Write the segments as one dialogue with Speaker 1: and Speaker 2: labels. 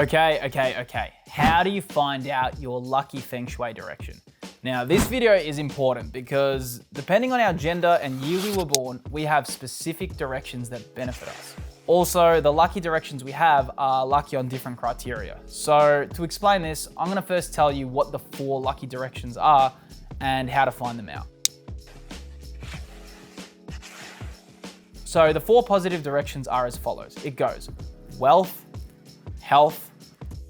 Speaker 1: Okay. How do you find out your lucky Feng Shui direction? Now, this video is important because depending on our gender and year we were born, we have specific directions that benefit us. Also, the lucky directions we have are lucky on different criteria. So to explain this, I'm gonna first tell you what the 4 lucky directions are and how to find them out. So the 4 positive directions are as follows. It goes wealth, health,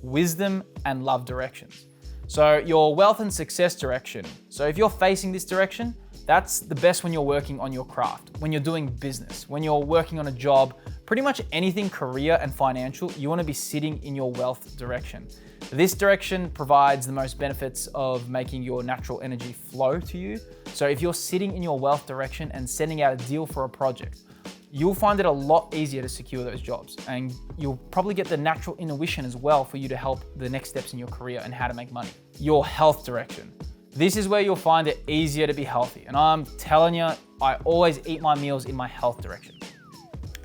Speaker 1: wisdom, and love directions. So your wealth and success direction. So if you're facing this direction, that's the best when you're working on your craft, when you're doing business, when you're working on a job, pretty much anything career and financial, you wanna be sitting in your wealth direction. This direction provides the most benefits of making your natural energy flow to you. So if you're sitting in your wealth direction and sending out a deal for a project, you'll find it a lot easier to secure those jobs, and you'll probably get the natural intuition as well for you to help the next steps in your career and how to make money. Your health direction. This is where you'll find it easier to be healthy. And I'm telling you, I always eat my meals in my health direction.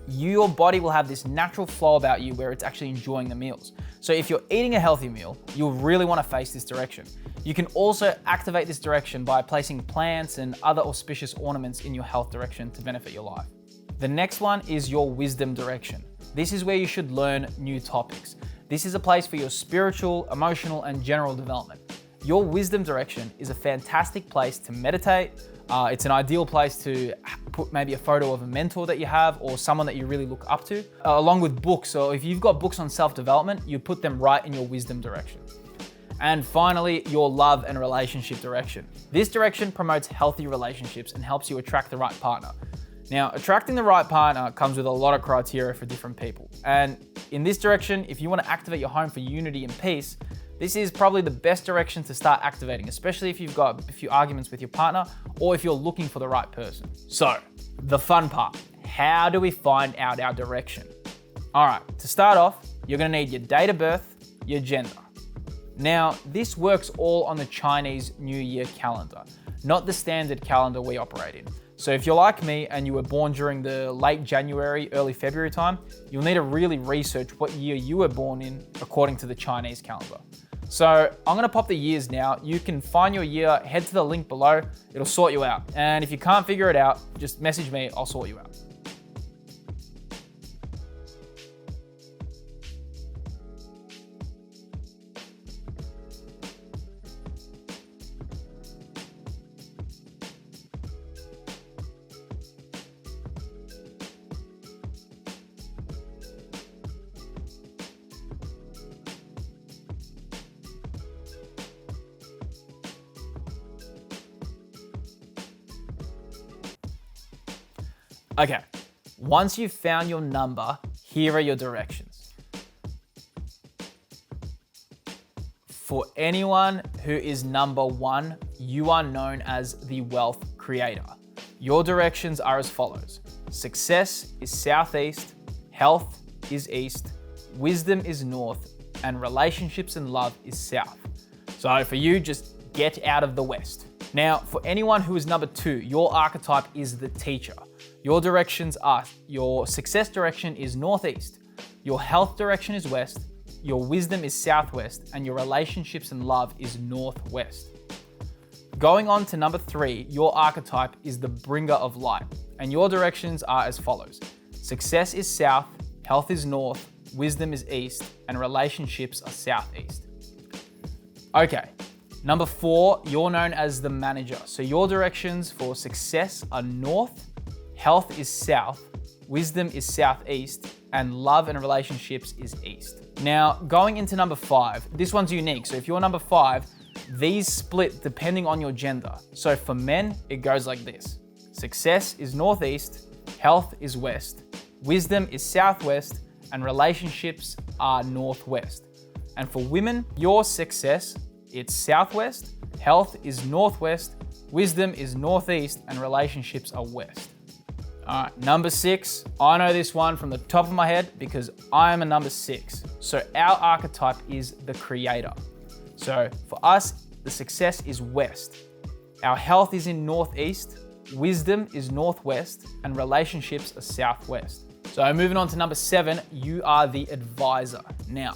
Speaker 1: Your body will have this natural flow about you where it's actually enjoying the meals. So if you're eating a healthy meal, you'll really want to face this direction. You can also activate this direction by placing plants and other auspicious ornaments in your health direction to benefit your life. The next one is your wisdom direction. This is where you should learn new topics. This is a place for your spiritual, emotional, and general development. Your wisdom direction is a fantastic place to meditate. It's an ideal place to put maybe a photo of a mentor that you have or someone that you really look up to, along with books. So if you've got books on self-development, you put them right in your wisdom direction. And finally, your love and relationship direction. This direction promotes healthy relationships and helps you attract the right partner. Now, attracting the right partner comes with a lot of criteria for different people. And in this direction, if you want to activate your home for unity and peace, this is probably the best direction to start activating, especially if you've got a few arguments with your partner or if you're looking for the right person. So, the fun part, how do we find out our direction? All right, to start off, you're gonna need your date of birth, your gender. Now, this works all on the Chinese New Year calendar, not the standard calendar we operate in. So if you're like me and you were born during the late January, early February time, you'll need to really research what year you were born in according to the Chinese calendar. So I'm gonna pop the years now. You can find your year, head to the link below, it'll sort you out. And if you can't figure it out, just message me, I'll sort you out. Okay, once you've found your number, here are your directions. For anyone who is number 1, you are known as the wealth creator. Your directions are as follows. Success is southeast, health is east, wisdom is north, and relationships and love is south. So for you, just get out of the west. Now, for anyone who is number 2, your archetype is the teacher. Your directions are, your success direction is northeast, your health direction is west, your wisdom is southwest, and your relationships and love is northwest. Going on to number 3, your archetype is the bringer of light, and your directions are as follows. Success is south, health is north, wisdom is east, and relationships are southeast. Okay, number 4, you're known as the manager. So your directions for success are north, health is south, wisdom is southeast, and love and relationships is east. Now, going into number 5, this one's unique. So if you're number 5, these split depending on your gender. So for men, it goes like this. Success is northeast, health is west, wisdom is southwest, and relationships are northwest. And for women, your success, it's southwest, health is northwest, wisdom is northeast, and relationships are west. All right, number 6, I know this one from the top of my head because I am a number 6. So our archetype is the creator. So for us, the success is west. Our health is in northeast, wisdom is northwest, and relationships are southwest. So moving on to number 7, you are the advisor. Now,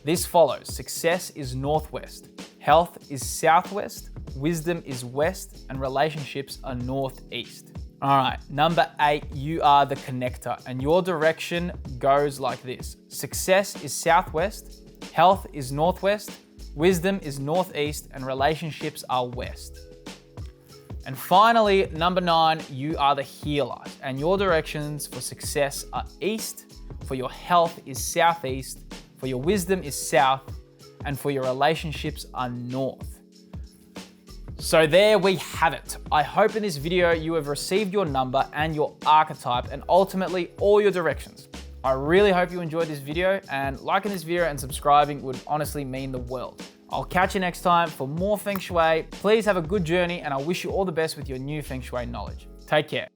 Speaker 1: This follows: success is northwest, health is southwest, wisdom is west, and relationships are northeast. All right, number 8, you are the connector, and your direction goes like this. Success is southwest, health is northwest, wisdom is northeast, and relationships are west. And finally, number 9, you are the healer, and your directions for success are east, for your health is southeast, for your wisdom is south, and for your relationships are north. So there we have it. I hope in this video you have received your number and your archetype and ultimately all your directions. I really hope you enjoyed this video, and liking this video and subscribing would honestly mean the world. I'll catch you next time for more Feng Shui. Please have a good journey, and I wish you all the best with your new Feng Shui knowledge. Take care.